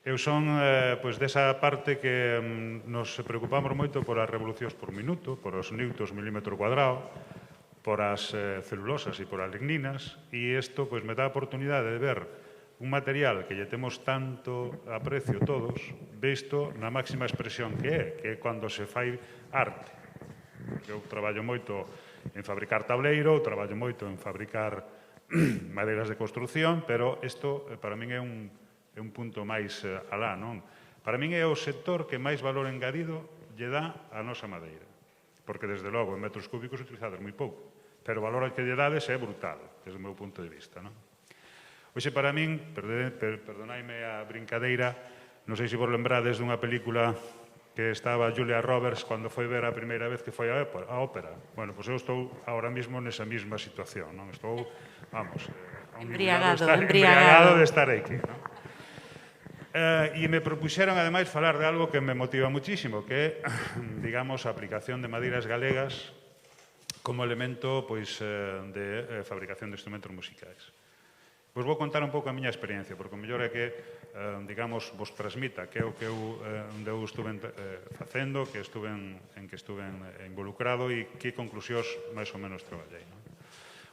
Eu son desa parte que nos preocupamos moito por as revolucións por minuto, por os newtons milímetro cuadrado, por as celulosas e por as ligninas, e isto me dá a oportunidade de ver un material que lle temos tanto aprecio todos, visto na máxima expresión que é cando se fai arte. Eu traballo moito en fabricar tableiro, traballo moito en fabricar madeiras de construción, pero isto para min é un punto máis alá, non? Para min é o sector que máis valor engadido lle dá a nosa madeira. Porque, desde logo, en metros cúbicos utilizados moi pouco. Pero o valor que lle dades é brutal, desde o meu punto de vista, non? Hoxe, para min, perdonaime a brincadeira, non sei se vos lembrades dunha película que estaba Julia Roberts cando foi ver a primeira vez que foi a ópera. Bueno, pois eu estou ahora mesmo nesa mesma situación, non? Estou, vamos, embriagado de estar aquí, non? E me propuxeron, ademais, falar de algo que me motiva muchísimo, que é, digamos, a aplicación de madeiras galegas como elemento de fabricación de instrumentos musicais. Vos vou contar un pouco a miña experiencia, porque o mellor é que, digamos, vos transmita que é o que eu estuve facendo, en que estuve involucrado e que conclusións máis ou menos traballei.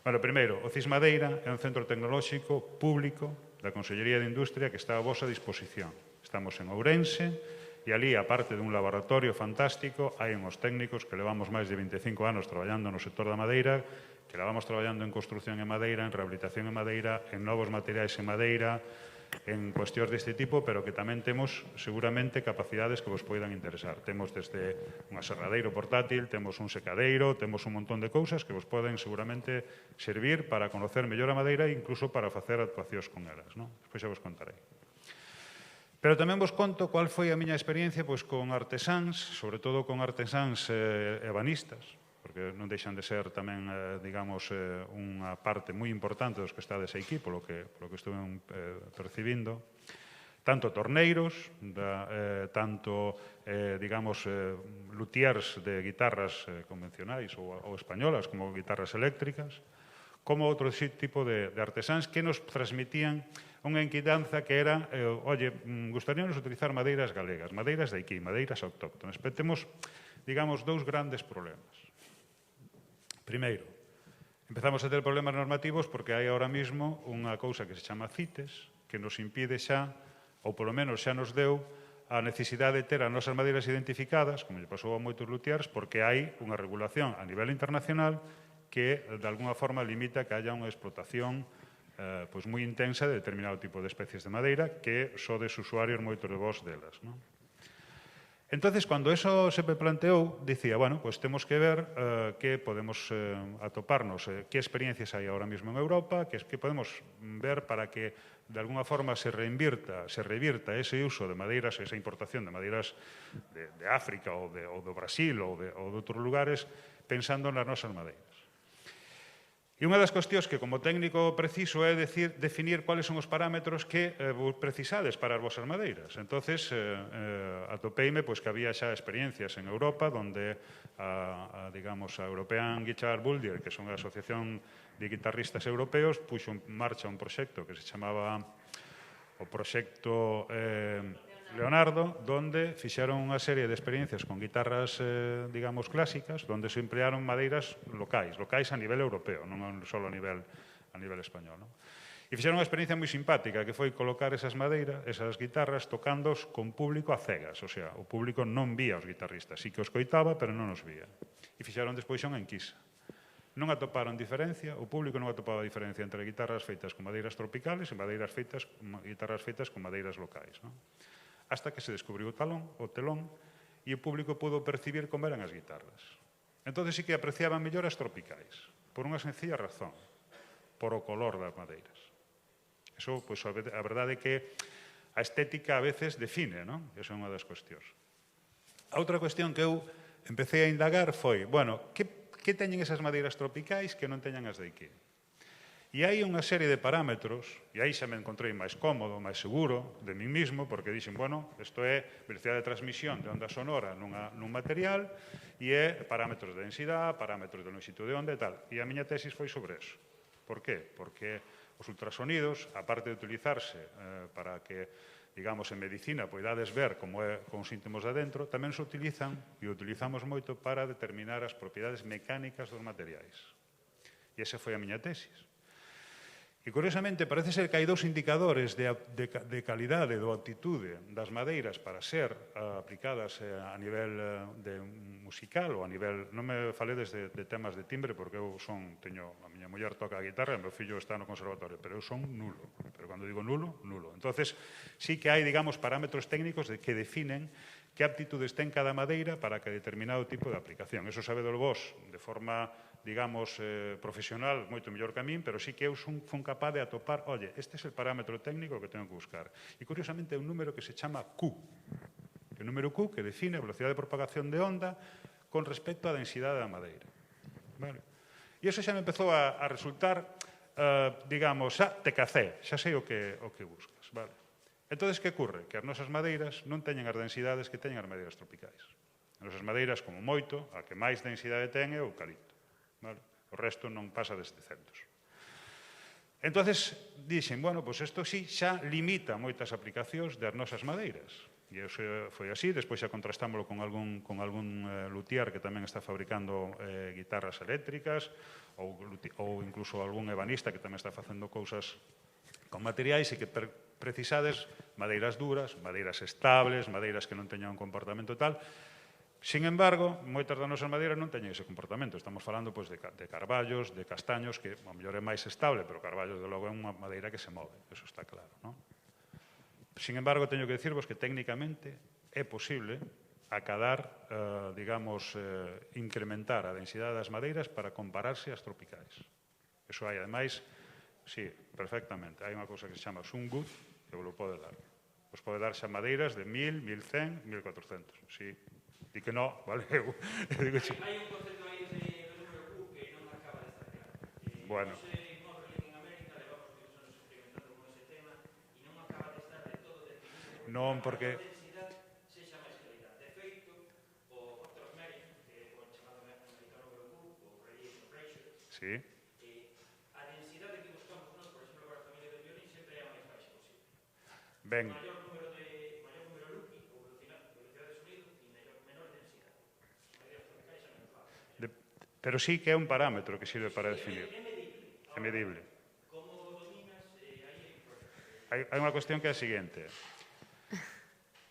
Bueno, primeiro, o CIS Madeira é un centro tecnolóxico público da Consellería de Industria que está a vosa disposición. Estamos en Ourense e ali, aparte dun laboratorio fantástico, hai uns técnicos que levamos máis de 25 anos traballando no sector da madeira, que levamos traballando en construción en madeira, en rehabilitación en madeira, en novos materiais en madeira, en cuestións deste tipo, pero que tamén temos seguramente capacidades que vos poidan interesar. Temos desde un aserradeiro portátil, temos un secadeiro, temos un montón de cousas que vos poden seguramente servir para conocer mellor a madeira e incluso para facer actuacións con elas. Despois xa vos contarei. Pero tamén vos conto cual foi a miña experiencia con artesáns, sobre todo con artesáns ebanistas, porque non deixan de ser tamén, digamos, unha parte moi importante dos que estades aquí, polo que estuve percibindo, tanto torneiros, tanto, digamos, luthiers de guitarras convencionais ou españolas, como guitarras eléctricas, como outro tipo de artesáns que nos transmitían unha inquietanza que era, gustaríanos utilizar madeiras galegas, madeiras de aquí, madeiras autóctonas. Pero temos, digamos, dous grandes problemas. Primeiro, empezamos a ter problemas normativos porque hai ahora mismo unha cousa que se chama CITES que nos impide xa, ou polo menos xa nos deu, a necesidade de ter as nosas madeiras identificadas, como lle pasou a moitos luthiers, porque hai unha regulación a nivel internacional que, de alguna forma, limita que haya unha explotación moi intensa de determinado tipo de especies de madeira que sodes usuarios moitos de vos delas. Entonces, cando eso se me planteou, dicía, bueno, pues temos que ver que podemos atoparnos, que experiencias hai ahora mesmo en Europa, que podemos ver para que, de alguna forma, se revirta ese uso de madeiras, esa importación de madeiras de África ou do Brasil ou de outros lugares, pensando nas nosas madeiras. E unha das cuestións que, como técnico preciso, é definir cuáles son os parámetros que precisades para as vosas madeiras. Entonces, atopeime que había xa experiencias en Europa onde digamos, a European Guitar Builder, que son a Asociación de Guitarristas Europeos, puxo en marcha un proxecto que se chamaba o Proxecto Leonardo, donde fixeron unha serie de experiencias con guitarras, digamos, clásicas, donde se emplearon madeiras locais a nivel europeo, non só a nivel español. E fixeron unha experiencia moi simpática, que foi colocar esas madeiras, esas guitarras, tocándos con público a cegas, o sea, o público non vía os guitarristas, sí que os coitaba, pero non os vía. E fixeron despois unha enquisa. Non atoparon diferencia, o público non atopaba diferencia entre guitarras feitas con madeiras tropicales e guitarras feitas con madeiras locais, hasta que se descubriu o telón e o público pudo percibir como eran as guitarras. Entón, sí que apreciaban mellor as tropicais, por unha sencilla razón, por o color das madeiras. Eso, a verdade é que a estética a veces define, non? Esa é unha das cuestións. A outra cuestión que eu empecé a indagar foi, bueno, que teñen esas madeiras tropicais que non teñan as de aquí? E hai unha serie de parámetros, e aí xa me encontrei máis cómodo, máis seguro de mí mismo, porque dixen, bueno, isto é velocidade de transmisión de onda sonora nun material e é parámetros de densidade, parámetros de longitud de onda e tal. E a miña tesis foi sobre eso. Por qué? Porque os ultrasonidos, aparte de utilizarse para que, digamos, en medicina, poidades ver como é con síntomas de adentro, tamén se utilizan, e utilizamos moito para determinar as propiedades mecánicas dos materiais. E esa foi a miña tesis. E, curiosamente, parece ser que hai dous indicadores de calidade, de aptitude das madeiras para ser aplicadas a nivel musical ou a nivel... Non me faledes de temas de timbre, porque eu teño... A miña muller toca a guitarra e o meu fillo está no conservatorio, pero eu son nulo. Pero cando digo nulo, nulo. Entonces, sí que hai, digamos, parámetros técnicos que definen que aptitudes ten cada madeira para que determinado tipo de aplicación. Eso sabedelo vos de forma, digamos, profesional, moito mellor que a min, pero sí que eu fun capaz de atopar, oye, este é o parámetro técnico que tengo que buscar. E, curiosamente, é un número que se chama Q. O número Q que define a velocidade de propagación de onda con respecto á densidade da madeira. Vale. E iso xa me empezou a resultar, digamos, te cacé, xa sei o que buscas. Vale. Entón, que ocurre? Que as nosas madeiras non teñen as densidades que teñen as madeiras tropicais. As nosas madeiras, como moito, a que máis densidade ten é o eucalipto. Vale? O resto non pasa de 700. Entón, dixen, bueno, pois isto sí xa limita moitas aplicacións das nosas madeiras. E iso foi así, despois xa contrastámoslo con algún luthier que tamén está fabricando guitarras eléctricas ou incluso algún ebanista que tamén está facendo cousas con materiais e que precisades madeiras duras, madeiras estables, madeiras que non teñan un comportamento tal. Sin embargo, moitas das nosas madeiras non teñen ese comportamento. Estamos falando de carballos, de castaños, que a mellor é máis estable, pero carballos, de logo, é unha madeira que se move. Eso está claro, non? Sin embargo, teño que dicirvos que técnicamente é posible acadar, digamos, incrementar a densidade das madeiras para compararse ás tropicais. Eso hai, ademais, sí, perfectamente. Hai unha cousa que se chama Sungut, que vos lo pode dar. Vos pode dar xa madeiras de 1000, 1100, 1400. Sí. Di que non, vale? Eu digo, sí. Hai un concepto aí de número Q que non acaba de estar claro. Bueno. En Oberlin, en América, levamos diversos anos experimentando con ese tema e non acaba de estar de todo definido. Non, porque... A densidade sexa máis calidad. De feito, o factor Osmery, que é o chamado americano número Q, o radiation pressure, Sí. Ben. Maior número Lupi, ou velocidade de sonido, e menor densidade. As madeiras tropicais xa menos bajas. Pero sí que é un parámetro que sirve para definir. É medible. É medible. Como dominas, aí hai unha cuestión que é a seguinte.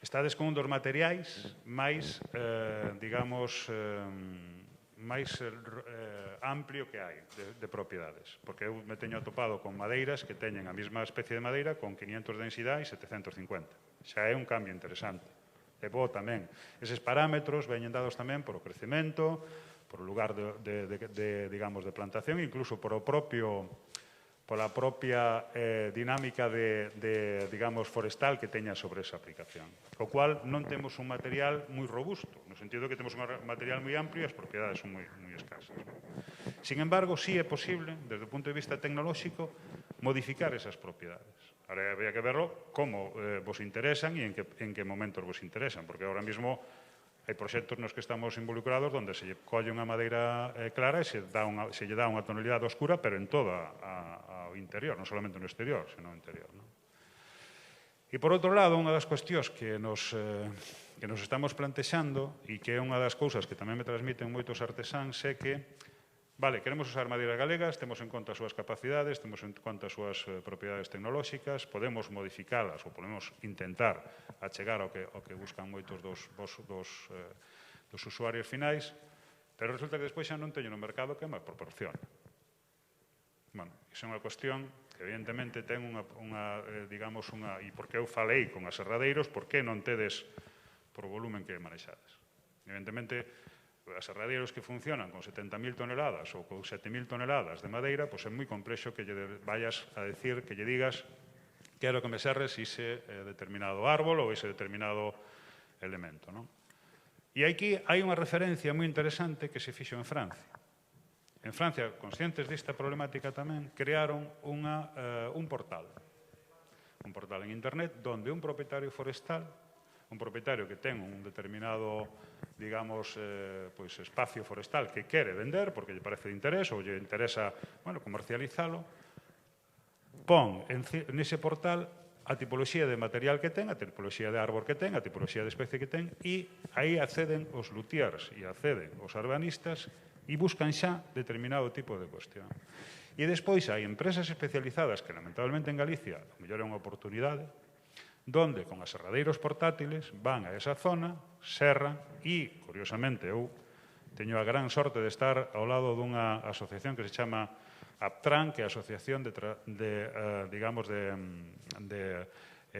Estades con un dos materiais máis, digamos, máis amplio que hai de propiedades. Porque eu me teño atopado con madeiras que teñen a mesma especie de madeira con 500 de densidade e 750. Xa é un cambio interesante. É bo tamén. Eses parámetros veñen dados tamén por o crecemento, por o lugar digamos, de plantación, incluso por o propio pola propia dinámica digamos, forestal que teña sobre esa aplicación. O cual non temos un material moi robusto, no sentido que temos un material moi amplio e as propiedades son moi escasas. Sin embargo, sí é posible, desde o punto de vista tecnolóxico, modificar esas propiedades. Ahora habría que verlo como vos interesan e en que momentos vos interesan, porque ahora mismo hai proxectos nos que estamos involucrados onde se lle colle unha madeira clara e se lle dá unha tonalidade oscura, pero en todo o interior, non solamente no exterior, senón no interior. E, por outro lado, unha das cuestións que nos estamos plantexando e que é unha das cousas que tamén me transmiten moitos artesáns é que, vale, queremos usar madeiras galegas, temos en conta as súas capacidades, temos en conta as súas propiedades tecnolóxicas, podemos modificalas ou podemos intentar achegar ao que buscan moitos dos usuarios finais, pero resulta que despois xa non teño no mercado que me proporciona. Bueno, iso é unha cuestión que evidentemente ten digamos, e porque eu falei con aserradeiros, por que non tedes por volumen que manexades? Evidentemente, aserradeiros que funcionan con 70.000 toneladas ou con 7.000 toneladas de madeira, pois é moi complexo que lle vayas a decir, que lle digas quero que me serres ese determinado árbol ou ese determinado elemento, non? E aquí hai unha referencia moi interesante que se fixo en Francia. En Francia, conscientes desta problemática tamén, crearon un portal en internet onde un propietario forestal, un propietario que ten un determinado, digamos, espacio forestal que quere vender porque lle parece de interés ou lle interesa, comercializalo, pon nese portal a tipoloxía de material que ten, a tipoloxía de árbor que ten, a tipoloxía de especie que ten, e aí acceden os luthiers e acceden os urbanistas e buscan xa determinado tipo de cuestión. E despois hai empresas especializadas que, lamentablemente, en Galicia, a mellor é unha oportunidade, donde, con as serradeiros portátiles, van a esa zona, serran e, curiosamente, eu teño a gran sorte de estar ao lado dunha asociación que se chama APTRAN, que é a Asociación de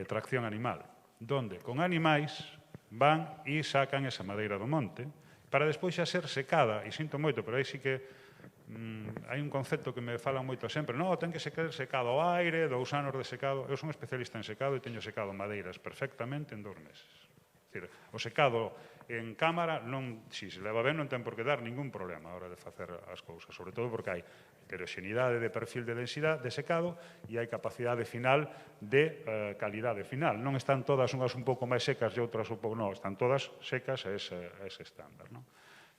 Tracción Animal, donde con animais van e sacan esa madeira do monte para despois xa ser secada, e sinto moito, pero aí sí que hai un concepto que me falan moito sempre, non, ten que ser secado ao aire, 2 anos de secado. Eu son especialista en secado e teño secado madeiras perfectamente en 2 meses. Decir, o secado en cámara, si se leva ben, non ten por que dar ningún problema a hora de facer as cousas, sobre todo porque hai heteroxenidade de perfil de densidade de secado e hai capacidade final de calidade final. Non están todas unhas un pouco máis secas e outras un pouco non, están todas secas a ese estándar, non?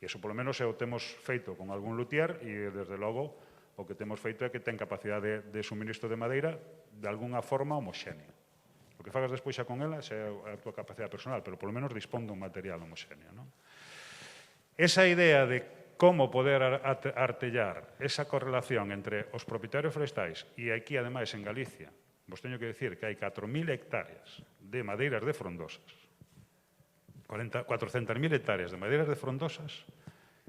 E iso, polo menos, o temos feito con algún luthier e, desde logo, o que temos feito é que ten capacidade de suministro de madeira de alguna forma homoxénea. O que fagas despois xa con ela xa é a tua capacidade personal, pero polo menos dispón dun material homoxéneo, non? Esa idea de como poder artellar esa correlación entre os propietarios forestais e aquí, ademais, en Galicia, vos teño que decir que hai 4.000 hectáreas de madeiras de frondosas, 400.000 hectáreas de madeiras de frondosas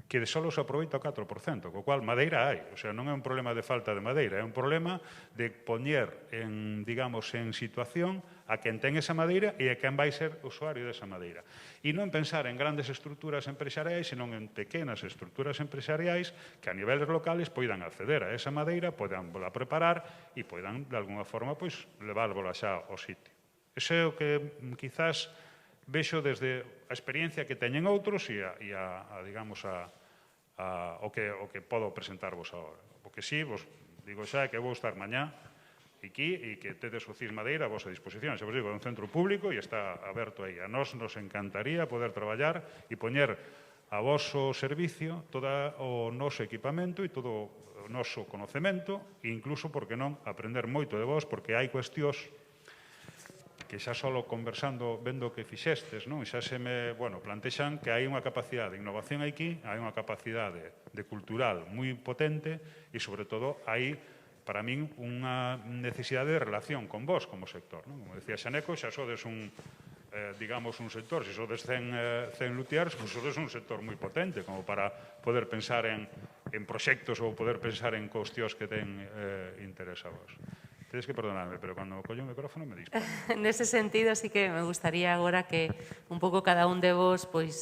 que só se aproveita o 4%, co cual madeira hai. O sea, non é un problema de falta de madeira, é un problema de poñer en, digamos, en situación a quen ten esa madeira e a quen vai ser usuario desa madeira. E non pensar en grandes estruturas empresariais, senón en pequenas estruturas empresariais que a niveles locales poidan acceder a esa madeira, poidan vola preparar e poidan, de alguna forma, pois, levárvola xa ao sitio. Ese é o que, quizás, vexo desde a experiencia que teñen outros e o que podo presentarvos agora. O que sí, vos digo xa que vou estar mañá aquí e que tedes o CIS Madeira a vosa disposición. Xa vos digo, é un centro público e está aberto aí. A nós nos encantaría poder traballar e poñer a voso servicio todo o noso equipamento e todo o noso conocemento e incluso, por que non, aprender moito de vos, porque hai cuestións que xa só conversando, vendo que fixestes, non? Xa se me, plantexan que hai unha capacidade de innovación aquí, hai unha capacidade de cultural moi potente e, sobre todo, hai, para min, unha necesidade de relación con vos como sector, non? Como decía Xaneco, xa sodes un sector, se sodes 100 luthiers, pois sodes un sector moi potente como para poder pensar en proxectos ou poder pensar en cuestións que ten interés a vos. Tedes que perdonarme, pero cando collo o micrófono me disparo. Nese sentido, sí que me gustaría agora que un pouco cada un de vos pois,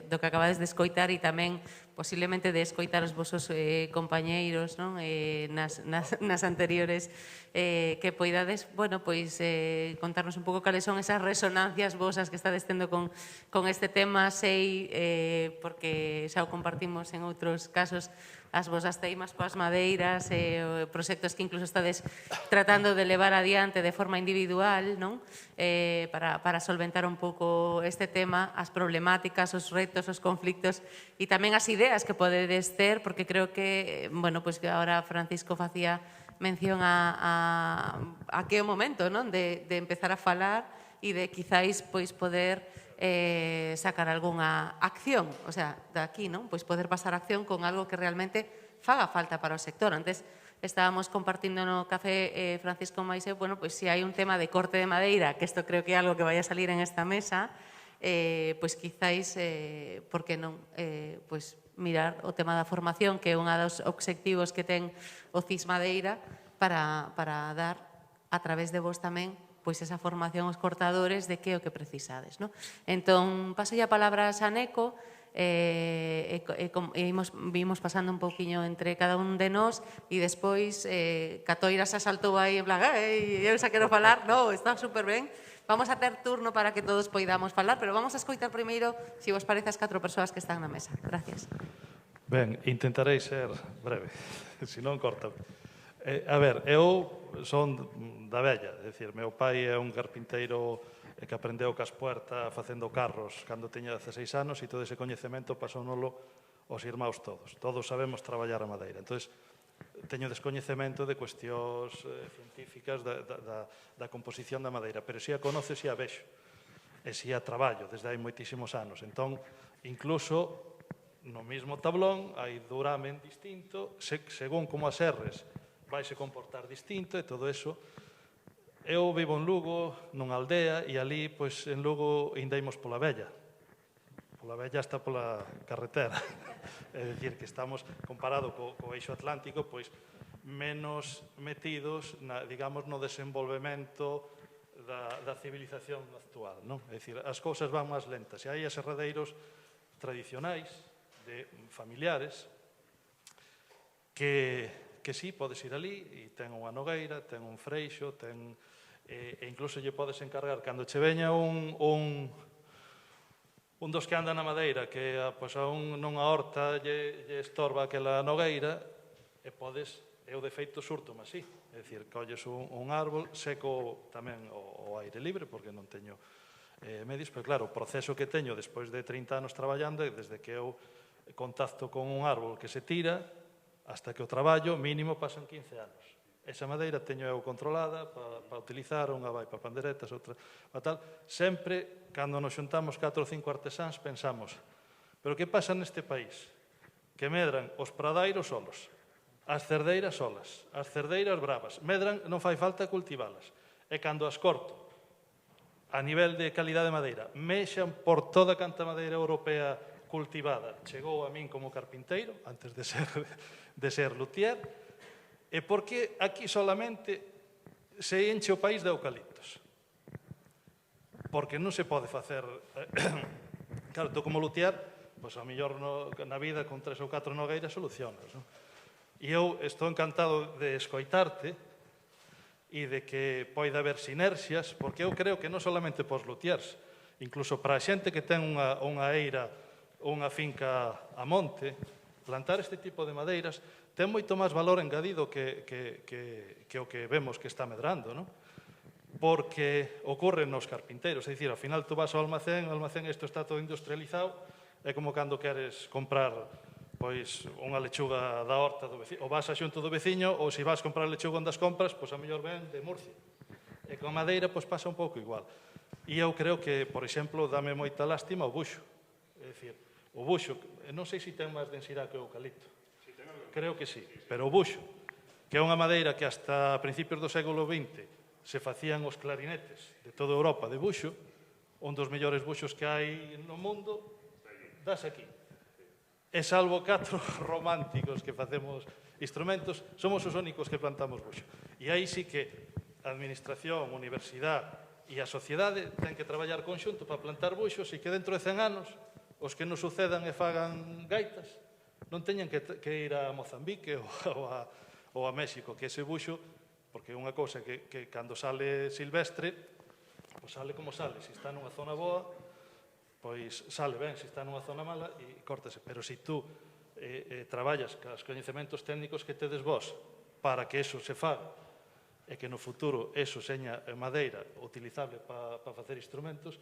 do que acabades de escoitar e tamén posiblemente de escoitar os vosos compañeiros, non? Nas anteriores que poidades, contarnos un pouco cales son esas resonancias vosas que estades tendo con este tema, sei, porque xa o compartimos en outros casos, as vosas teimas coas madeiras, proxectos que incluso estades tratando de levar adiante de forma individual, non? Para solventar un pouco este tema, as problemáticas, os retos, os conflictos e tamén as ideas que podedes ter, porque creo que, que agora Francisco facía mención a que é o momento, non? De empezar a falar e de quizáis poder sacar algunha acción, o sea, daqui, non? Pois poder pasar a acción con algo que realmente faga falta para o sector. Antes estábamos compartindo no café Francisco Maiseu, pois se hai un tema de corte de madeira, que isto creo que é algo que vai a salir en esta mesa, pois quizáis, por que non, pois mirar o tema da formación, que é un dos obxectivos que ten o CIS Madeira, para dar a través de vos tamén pois esa formación aos cortadores de que é o que precisades, non? Entón, paso a palabra a Xaneco, vimos pasando un pouquiño entre cada un de nós e despois Catoira se saltou aí en plan, eu xa quero falar, non, está super ben. Vamos a ter turno para que todos poidamos falar, pero vamos a escoitar primeiro, se vos parece, as 4 persoas que están na mesa. Gracias. Ben, intentarei ser breve, se non corta. A ver, eu son da vella, é dicir, meu pai é un carpinteiro que aprendeu cas puerta facendo carros cando tiña 16 anos e todo ese coñecemento pasónolo aos irmãos todos. Todos sabemos traballar a madeira. Entón, teño descoñecemento de cuestións científicas da composición da madeira, pero si a conoce, si a vexo, e si a traballo desde hai moitísimos anos. Entón, incluso no mesmo tablón hai duramen distinto, según como as serres vaise comportar distinto e todo eso. Eu vivo en Lugo, nunha aldea, e ali, pois, en Lugo, ainda imos pola Vella. Pola Vella hasta pola carretera. É dicir, que estamos, comparado co eixo atlántico, pois, menos metidos, digamos, no desenvolvemento da civilización actual, non? É dicir, as cousas van máis lentas. E hai aserradeiros tradicionais, familiares, que sí, podes ir ali e ten unha nogueira, ten un freixo, e incluso lle podes encargar, cando che veña un dos que anda na madeira, que pois, a nunha horta lle estorba aquela nogueira, e podes, eu de feito surto-me así, é dicir, colles un árbol, seco tamén o aire libre, porque non teño medios, pero claro, o proceso que teño despois de 30 anos traballando, desde que eu contacto con un árbol que se tira, hasta que o traballo mínimo pasan 15 anos. Esa madeira teño eu controlada para utilizar, unha vai para panderetas, outra para tal. Sempre, cando nos xuntamos 4 ou 5 artesáns, pensamos, pero que pasa neste país? Que medran os pradairos solos, as cerdeiras solas, as cerdeiras bravas, medran, non fai falta cultivalas. E cando as corto, a nivel de calidade de madeira, mexan por toda canta madeira europea cultivada, chegou a min como carpinteiro, antes de ser luthier, e porque aquí solamente se enche o país de eucaliptos. Porque non se pode facer... Claro, tú como luthier, pois a mellor na vida con 3 ou 4 nogueiras solucionas, non? E eu estou encantado de escoitarte e de que poida haber sinerxias, porque eu creo que non solamente pos luthiers, incluso para a xente que ten unha eira, unha finca a monte, plantar este tipo de madeiras ten moito máis valor engadido que o que vemos que está medrando, non? Porque ocorre nos carpinteiros, é dicir, ao final tú vas ao almacén, isto está todo industrializado, é como cando queres comprar pois unha lechuga da horta do veciño, ou vas a xunto do veciño, ou se vas comprar lechuga onde as compras, pois a mellor ven de Murcia. E con a madeira pois pasa un pouco igual. E eu creo que, por exemplo, dame moita lástima o buxo. É dicir, o buxo, non sei se ten máis densidade que o eucalipto. Creo que sí, pero o buxo, que é unha madeira que hasta principios do século XX se facían os clarinetes de toda Europa de buxo, un dos mellores buxos que hai no mundo, das aquí. E salvo 4 románticos que facemos instrumentos, somos os únicos que plantamos buxo. E aí sí que a administración, a universidade e a sociedade ten que traballar conxunto para plantar buxos e que dentro de 100 anos os que nos sucedan e fagan gaitas non teñan que ir a Mozambique ou a México, que ese buxo, porque é unha cousa que cando sale silvestre, pois sale como sale. Se está nunha zona boa, pois sale ben, se está nunha zona mala e córtase. Pero se tú traballas cos coñecementos técnicos que tedes vos para que eso se faga e que no futuro eso seña madeira utilizable para facer instrumentos,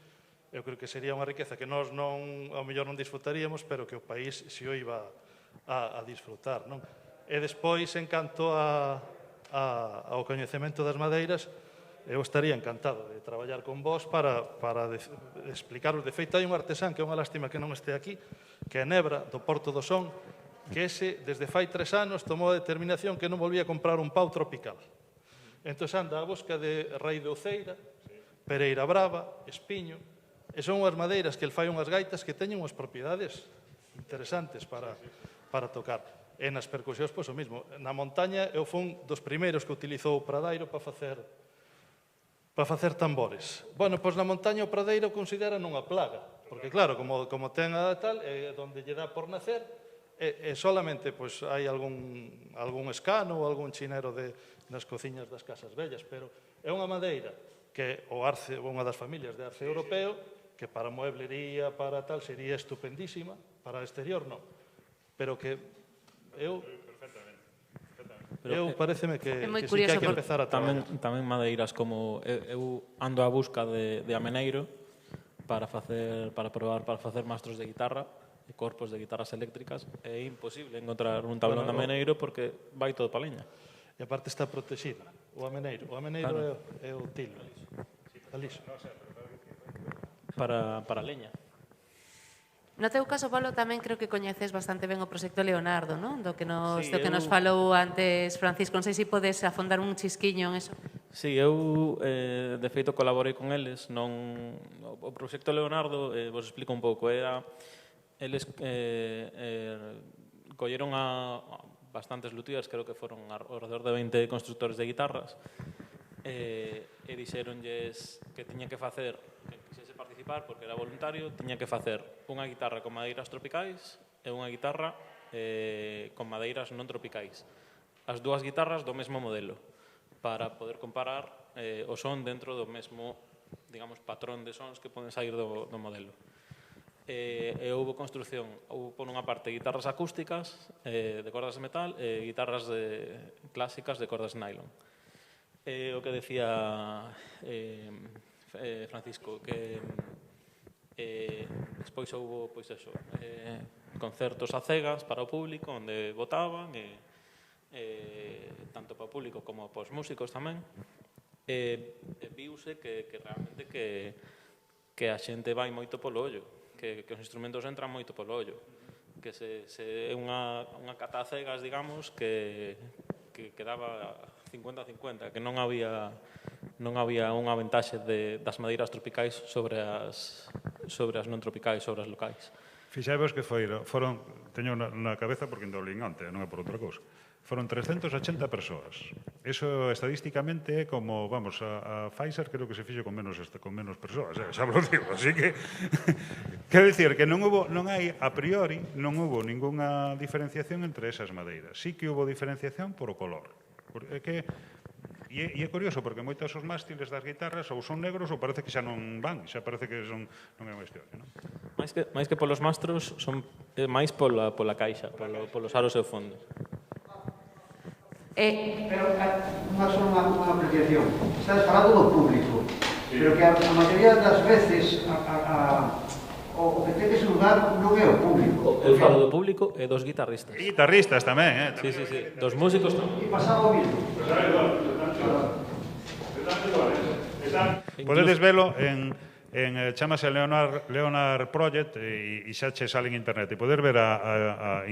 eu creo que sería unha riqueza que nós ao mellor non disfrutaríamos, pero que o país se o iba a disfrutar, non? E despois, en canto ao coñecemento das madeiras, eu estaría encantado de traballar con vos para explicaros. De feito, hai un artesán que é unha lástima que non este aquí, que é Nebra, do Porto do Son, que ese, desde fai 3 anos, tomou a determinación que non volvía a comprar un pau tropical. Entón, anda a busca de rei de ouceira, pereira brava, espiño, e son unhas madeiras que el fai unhas gaitas que teñen unhas propiedades interesantes para tocar. E nas percusións, pois o mismo. Na montaña, eu fui dos primeiros que utilizou o pradeiro para facer tambores. Bueno, pois na montaña o pradeiro consideran unha plaga, porque claro, como ten a tal, é onde lle dá por nacer, e solamente pois hai algún escano ou algún chinero nas cociñas das casas vellas, pero é unha madeira que o arce, unha das familias de arce europeo, que para mueblería, para tal, sería estupendísima, para o exterior non, pero que eu pareceme que sí que hai que empezar a traballar. Tamén madeiras como eu ando a busca de ameneiro para probar para facer mastros de guitarra corpos de guitarras eléctricas, é imposible encontrar un tablón de ameneiro porque vai todo pa leña. E aparte está protegida. O ameneiro Claro. é o tilo. A liso. Para leña. No teu caso, Pablo, tamén creo que coñeces bastante ben o proxecto Leonardo, non? Do que nos Sí, falou antes Francisco. Non sei se podes afondar un chisquiño en eso. Sí, eu de feito colaborei con eles, non o proxecto Leonardo, vos explico un pouco, eles colleron a bastantes lutías, creo que foron ao redor de 20 constructores de guitarras, e dixeronlles que tiña que facer, que quixese participar porque era voluntario, tiña que facer unha guitarra con madeiras tropicais e unha guitarra con madeiras non tropicais. As dúas guitarras do mesmo modelo, para poder comparar o son dentro do mesmo, digamos, patrón de sons que poden sair do modelo. E houve construcción, houve por unha parte guitarras acústicas de cordas de metal e guitarras clásicas de cordas de nylon. O que decía Francisco, que despois houve, pois eso, concertos a cegas para o público, onde votaban, tanto para o público como para os músicos tamén, viuse que realmente que a xente vai moito polo ollo, que os instrumentos entran moito polo ollo, que é unha cata a cegas, digamos, que daba 50-50, que non había unha ventaxe das madeiras tropicais sobre as non tropicais, sobre as locais. Fixaivos que foron, teño na cabeza porque indolín onte, non é por outra cousa. Foron 380 persoas. Eso estadísticamente é como, vamos, a Pfizer creo que se fixo con menos persoas, xa vos digo, así que quero dicir que non hai a priori, non hubo ninguna diferenciación entre esas madeiras. Sí que hubo diferenciación por o color. E é curioso porque moitos os mástiles das guitarras ou son negros ou parece que xa non van, xa parece que non é unha historia, non? máis que polos mastros, son máis pola caixa, polos aros e o fondo. Pero só unha apreciación. Estás falando do público, pero que a maioría das veces o que ten ese lugar non é o público. Eu falo do público e dos guitarristas. E guitarristas tamén, Sí. Dos músicos tamén. E pasaba o mismo. Podedes velo chamase Leonard Project e xa che sale en internet e poder ver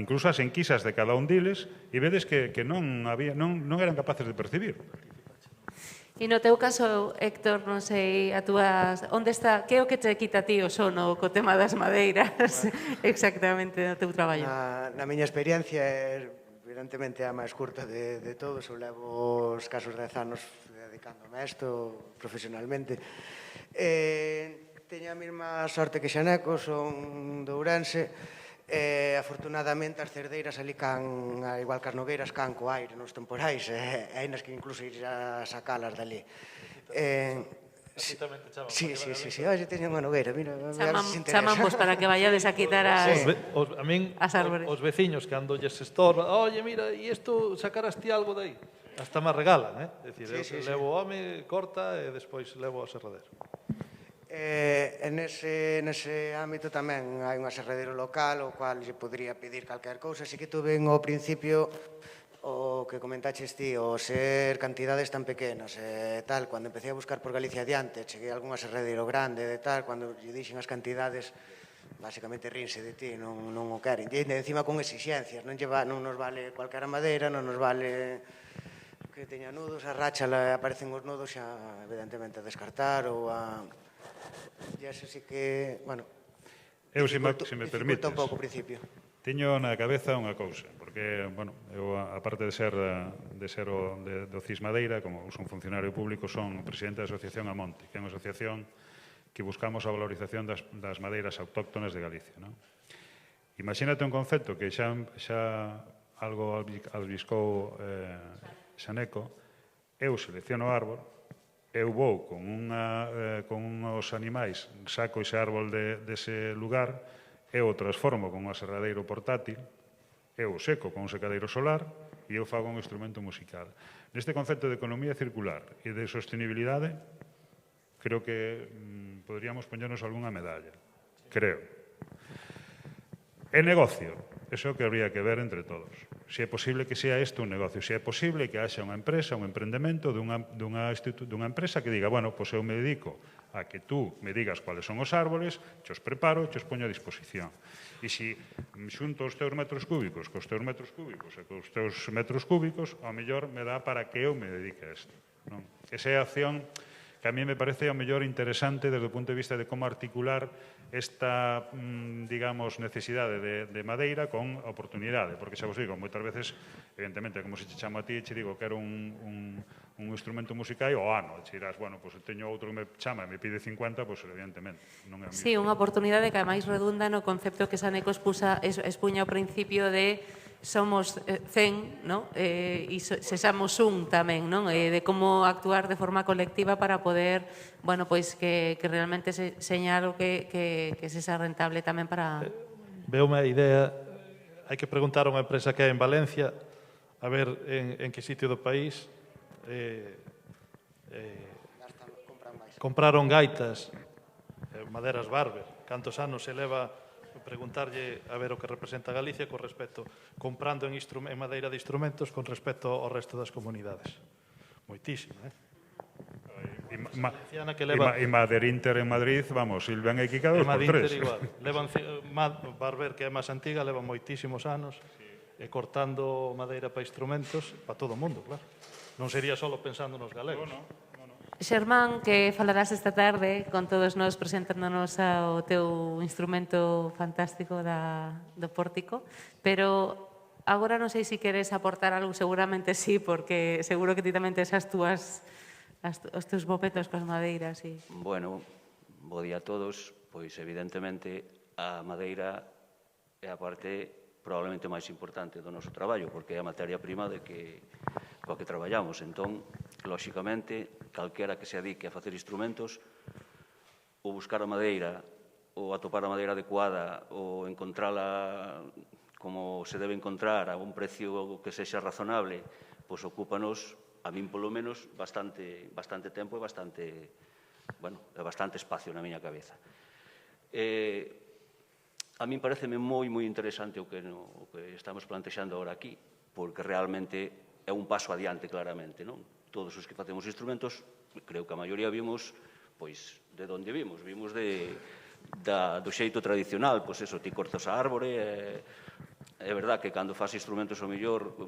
incluso as enquisas de cada un diles e vedes que non eran capaces de percibir. E no teu caso, Héctor, non sei, onde está, que é o que te quita a ti o sono co tema das madeiras exactamente no teu traballo? Na miña experiencia, evidentemente a máis curta de todos, eu levo os casos 10 anos dedicándome a isto profesionalmente. Teño a mesma sorte que Xaneco, son de Ourense, afortunadamente as cerdeiras ali igual que as nogueiras can co aire nos temporais, hai nas que incluso ir a sacalas dali. Sí, oye, teño unha nogueira, mira, Chamamos para que vayades a quitar as árbores. Os veciños que andolles estorba, oye, mira, e isto sacaras ti algo dai? Hasta me regalan, é dicir, levo o home, corta e despois levo ao serradero. Nese ámbito tamén hai un aserradeiro local o cual lle podría pedir calquer cousa, así que tuve ao principio o que comentaches ti, o ser cantidades tan pequenas e tal, cando empecé a buscar por Galicia adiante, cheguei a algún aserradeiro grande e tal, cando lle dixen as cantidades, basicamente rinse de ti, non o queren. E encima con exixencias, non nos vale cualquera madeira, non nos vale que teña nudos, a racha aparecen os nudos xa evidentemente a descartar ou a... E eso sí que, bueno, Eu, se me permites, dificulta un pouco ao principio. teño na cabeza unha cousa, porque, bueno, eu, aparte de ser do CIS Madeira, como son funcionario público, son presidente da Asociación Amonte, que é unha asociación que buscamos a valorización das madeiras autóctonas de Galicia, non? Imagínate un concepto que xa algo albiscou Xaneco, eu selecciono o árbol, eu vou con uns animais, saco ese árbol dese lugar, eu o transformo con un aserradeiro portátil, eu o seco con un secadeiro solar e eu fago un instrumento musical. Neste concepto de economía circular e de sostenibilidade, creo que podríamos poñernos algunha medalla. Creo. É negocio. Eso que habría que ver entre todos. Se é posible que sea isto un negocio, se é posible que haxa unha empresa, un emprendemento dunha empresa que diga, bueno, pois eu me dedico a que tú me digas cuáles son os árboles, os preparo e os poño a disposición. E se xunto os teus metros cúbicos cos teus metros cúbicos e cos teus metros cúbicos, ao mellor me dá para que eu me dedique a isto. Non? Esa é a acción que a mí me parece ao mellor interesante desde o punto de vista de como articular esta, digamos, necesidade de madeira con oportunidade, porque xa vos digo, moitas veces, evidentemente, como se che chamo a ti, che digo que era un instrumento musical o ano, che dirás, bueno, pois teño outro que me chama e me pide 50, pois evidentemente, non é o mismo. Sí, unha oportunidade que ademais redunda no concepto que Saneco expuña ao principio de somos 100, ¿no? E sexamos un tamén, non? De como actuar de forma colectiva para poder, bueno, pois que realmente seña algo que sexa rentable tamén para... Veume a idea, hai que preguntar a unha empresa que é en Valencia, a ver en que sitio do país compraron gaitas, maderas Barber. Cantos anos se leva preguntarlle a ver o que representa Galicia con respecto, comprando en madeira de instrumentos con respecto ao resto das comunidades. Moitísimo, E Maderinter en Madrid, vamos, Silvan e Kika 2x3. Igual. Barber, que é máis antiga, leva moitísimos anos cortando madeira para instrumentos para todo o mundo, claro. Non sería só pensando nos galegos. Xermán, que falarás esta tarde con todos nós presentándonos ao teu instrumento fantástico do pórtico, pero agora non sei se queres aportar algo, seguramente sí, porque seguro que ti tamén tes os teus bopetos coas madeiras. Bueno, bo día a todos. Pois evidentemente a madeira é a parte probablemente máis importante do noso traballo, porque é a materia prima coa que traballamos. Entón, lóxicamente, calquera que se adique a facer instrumentos, ou buscar a madeira, ou atopar a madeira adecuada, ou encontrala como se debe encontrar a un precio que sexa razonable, pois ocúpanos, a min polo menos, bastante tempo e bastante espacio na miña cabeza. A min pareceme moi interesante o que estamos plantexando agora aquí, porque realmente é un paso adiante claramente, non? Todos os que facemos instrumentos, creo que a maioría vimos, pois, de onde vimos do xeito tradicional, pois eso, ti cortas a árbore, é verdad que cando faz instrumentos ao mellor,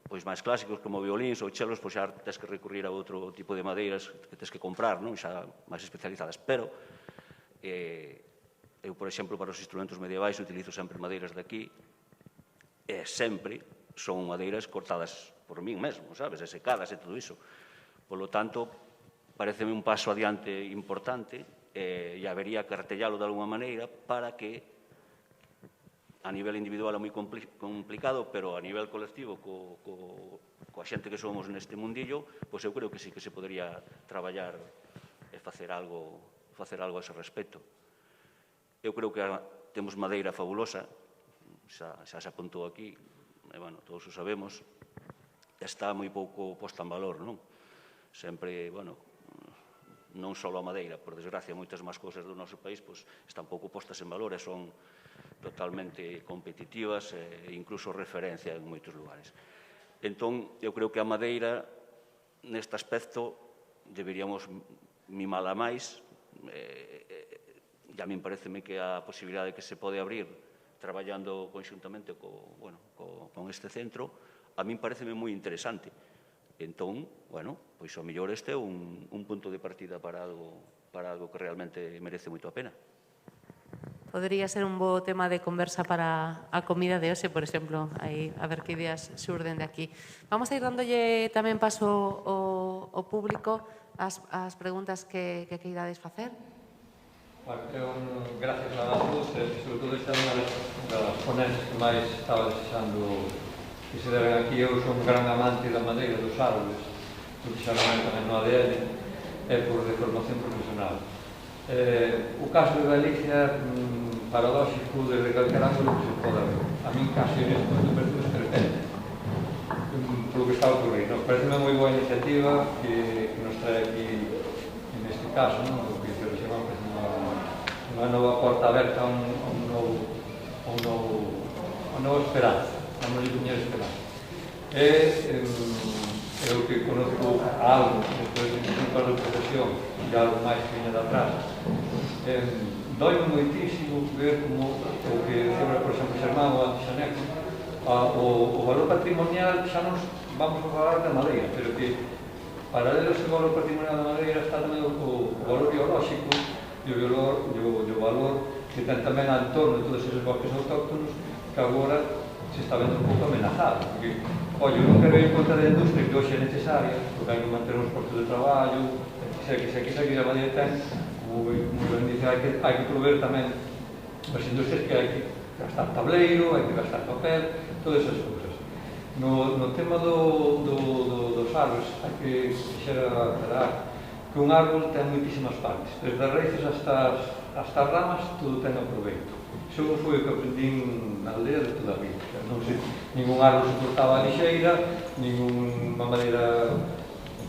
pois máis clásicos como violíns ou chelos, pois xa tens que recurrir a outro tipo de madeiras que tens que comprar, non? Xa máis especializadas, pero eu, por exemplo, para os instrumentos medievais utilizo sempre madeiras de aquí e sempre son madeiras cortadas por min mesmo, sabes, e secadas e todo iso. Polo tanto, pareceme un paso adiante importante e habería que artellalo de alguma maneira para que a nivel individual é moi complicado, pero a nivel colectivo coa xente que somos neste mundillo, pois eu creo que sí que se podría traballar e facer algo a ese respecto. Eu creo que temos madeira fabulosa, xa se apuntou aquí, e, bueno, todos o sabemos, está moi pouco posta en valor, non? Sempre, bueno, non só a madeira, por desgracia, moitas máis cousas do noso país pois, están pouco postas en valor e son totalmente competitivas e incluso referencia en moitos lugares. Entón, eu creo que a madeira, neste aspecto, deberíamos mimala máis, e a min pareceme que a posibilidade que se pode abrir traballando conxuntamente con este centro, a min pareceme moi interesante. Entón, bueno, pois ao mellor este é un punto de partida para algo que realmente merece moito a pena. Podría ser un bo tema de conversa para a comida de hoxe, por exemplo, aí, a ver que ideas xurden de aquí. Vamos a ir dándolle tamén paso ao público as preguntas que queirades facer. Gracias a todos, sobre todo esta é unha das ponencias que máis estaba desexando que se deben aquí. Eu son un gran amante da madeira dos árboles, porque xa non tamén no ADN, é por deformación profesional. O caso de Galicia, paradóxico, desde calquer ángulo que se poda ver. A min casi neste momento parece estrepente polo que está ocurrindo. Parece unha moi boa iniciativa que nos trae aquí, neste caso, o que se chama unha nova porta aberta a un novo a nova esperanza, a nova liña de esperanza. É o que conozco algo, despois de 5 anos de profesión, e algo máis que viña de atrás. Dói-me moitísimo ver como o que dicía, por exemplo, Xermán ou antes Xaneco, o valor patrimonial xa nos vamos a falar da madeira, pero que paralelo a ese valor patrimonial da madeira está tamén o valor biolóxico e o valor que ten tamén ao entorno de todos esos bosques autóctonos que agora se está vendo un pouco amenazado, porque, ollo, non quero ir contra da industria que hoxe é necesaria, porque hai que manter uns postos de traballo, que a madeira ten, como ben dice, hai que prover tamén as industrias que hai que gastar tableiro, hai que gastar papel, todas esas cousas. No tema dos árboles, hai que quixera aclarar que un árbol ten moitísimas partes, desde as raíces hasta as ramas, todo ten aproveito. Iso non foi o que aprendín na aldea de toda a vida. Non sei, ningún árbol soportaba a lixeira, ninguna madeira,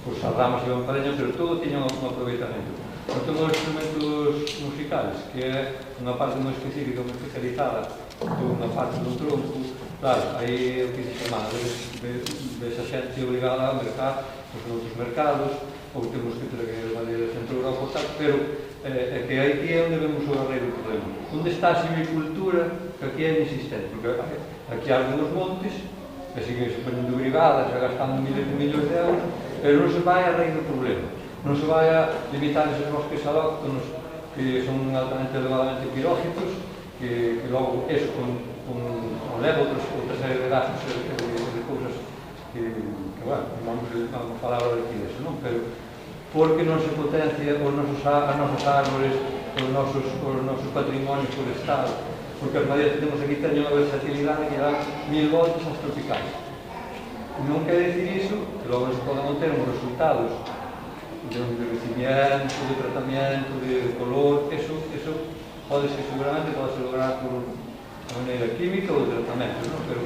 pois as ramas iban pareñas, pero todo tiña un aproveitamento. No tema dos instrumentos musicales, que é unha parte moi específica, moi especializada, dunha parte do tronco, claro, aí é o que se chama, ves a xente obrigada a mercar, pois noutros mercados, ou temos que traer madeira de Centro Europa, pero é que aquí é onde vemos o barreiro do problema. Onde está a silvicultura, que aquí é inexistente, porque aquí hai algunos montes, que siguen se ponendo brigadas, gastando miles de millóns de euros, pero non se vai a raíz do problema. Non se vai a limitar esos bosques autóctonos que son altamente elevadamente pirófitos, que logo eso leva outra serie de gastos e de cousas que bueno, vamos falar ahora aquí deso, non? Pero porque non se potencia as nosas árboles, os nosos patrimonios forestales, porque as madeiras que temos aquí teñen unha versatilidade que dá 1000 voltas aos tropicais. Non quer dicir iso, que logo se poden obter uns resultados de envelhecimiento, de tratamento, de color, eso seguramente pode lograr por a maneira química ou de tratamento, non? Pero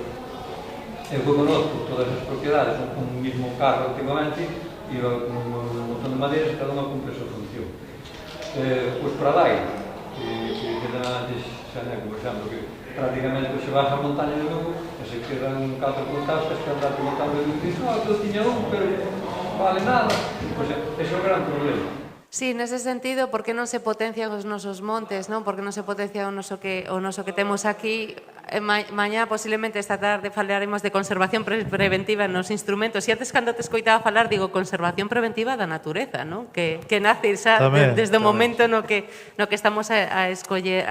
eu conozco todas as propiedades, un mismo carro antigamente, iba con un montón de madeiras, cada unha cumpre a súa función. Pois para Dai, que quedan antes Xaneco, por exemplo, que prácticamente se vas a montaña de Lugo e se quedan 4 contastas que andate montando de Lugo e dices, eu tiña un, pero vale nada. Pois ese é o gran problema. Sí, nese sentido, por que non se potencian os nosos montes, non? Por que non se potencia o noso que temos aquí? Mañá, posiblemente, esta tarde, falaremos de conservación preventiva nos instrumentos. E antes, cando te escoitaba falar, digo, conservación preventiva da natureza, non? Que nace xa desde o momento no que estamos a escoller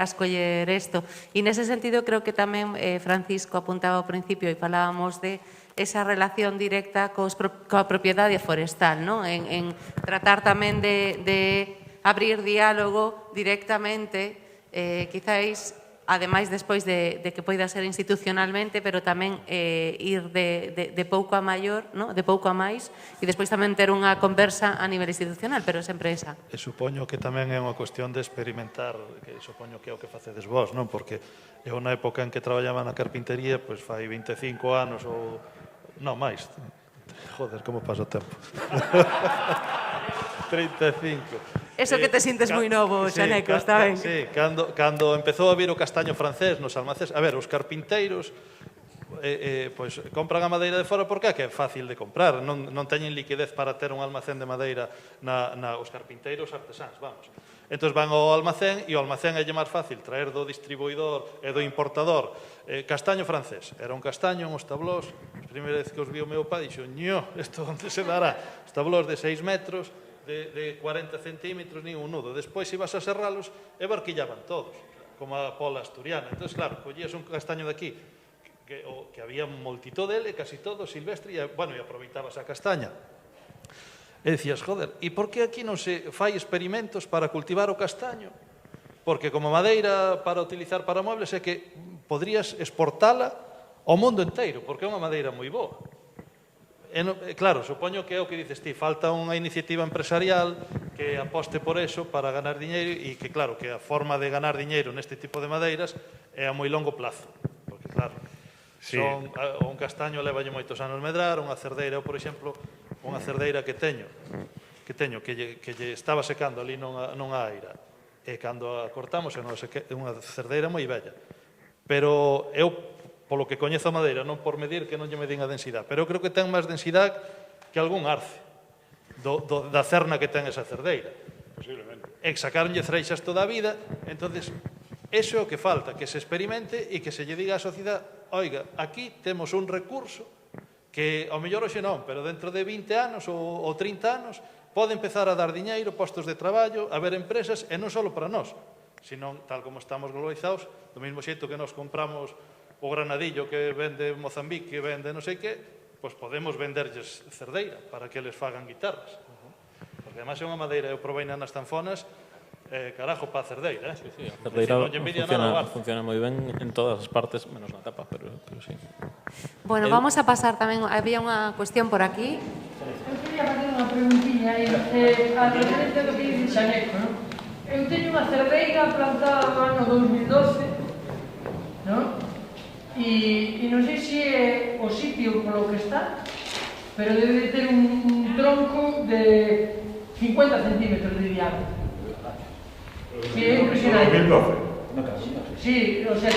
isto. E nese sentido, creo que tamén Francisco apuntaba ao principio e falábamos de esa relación directa coa propiedade forestal, non? En tratar tamén de abrir diálogo directamente, quizáis, ademais despois de que poida ser institucionalmente, pero tamén ir de pouco a maior, non? De pouco a máis, e despois tamén ter unha conversa a nivel institucional, pero sempre esa. E supoño que tamén é unha cuestión de experimentar, que supoño que é o que facedes vos, non? Porque eu na época en que traballaba na carpintería, pois fai 25 anos ou non, máis. Joder, como pasa o tempo. 35. Eso que te sintes moi novo, Xaneco, está ben. Sí, cando empezou a vir o castaño francés nos almacéns, a ver, os carpinteiros pois compran a madeira de fora porque é que é fácil de comprar, non teñen liquidez para ter un almacén de madeira os carpinteiros artesáns, vamos. Entón van ao almacén e o almacén é máis fácil traer do distribuidor e do importador castaño francés. Era un castaño, uns tablós. A primeira vez que os vi o meu pai dixo, isto onde se dará? Os tablós de 6 metros, de 40 centímetros, nin un nudo. Despois ibas a serralos e barquillaban todos, como a pola asturiana. Entón, claro, collías un castaño daqui que había multitud dele, casi todo silvestre, e aproveitabas a castaña. E dicías, joder, e por que aquí non se fai experimentos para cultivar o castaño? Porque como madeira para utilizar para muebles é que podrías exportala ao mundo inteiro, porque é unha madeira moi boa. Claro, supoño que é o que dices ti, falta unha iniciativa empresarial que aposte por eso para ganar diñeiro e que, claro, que a forma de ganar diñeiro neste tipo de madeiras é a moi longo plazo. Porque, claro, un castaño levalle moitos anos medrar, unha cerdeira, por exemplo, unha cerdeira que teño que lle estaba secando ali non a aira, e cando a cortamos é unha cerdeira moi bella, pero eu, polo que coñezo a madeira, non por medir que non lle medín a densidade, pero eu creo que ten máis densidade que algún arce da cerna que ten esa cerdeira. Posiblemente. E sacaronlle freixas toda a vida, entonces eso é o que falta, que se experimente e que se lle diga á sociedade, oiga, aquí temos un recurso que ao mellor hoxe non, pero dentro de 20 anos ou 30 anos pode empezar a dar diñeiro, postos de traballo, a haber empresas, e non só para nós, sino tal como estamos globalizados, do mesmo xeito que nos compramos o granadillo que vende Mozambique, que vende non sei que, pois podemos venderlles cerdeira para que les fagan guitarras. Porque además é unha madeira, eu provei nas tanfonas, carajo, pa a cerdeira. Sí, a cerdeira funciona moi ben en todas as partes, menos na tapa, pero sí. Bueno, vamos a pasar tamén, había unha cuestión por aquí. Eu quería fazer unha preguntilla aí, a referencia do que dice Xaneco, non? Eu teño unha cerdeira plantada no ano 2012, non? E non sei se é o sitio polo que está, pero debe de ter un tronco de 50 centímetros de diámetro. Que é impresionante. 2012. Sí, o sea,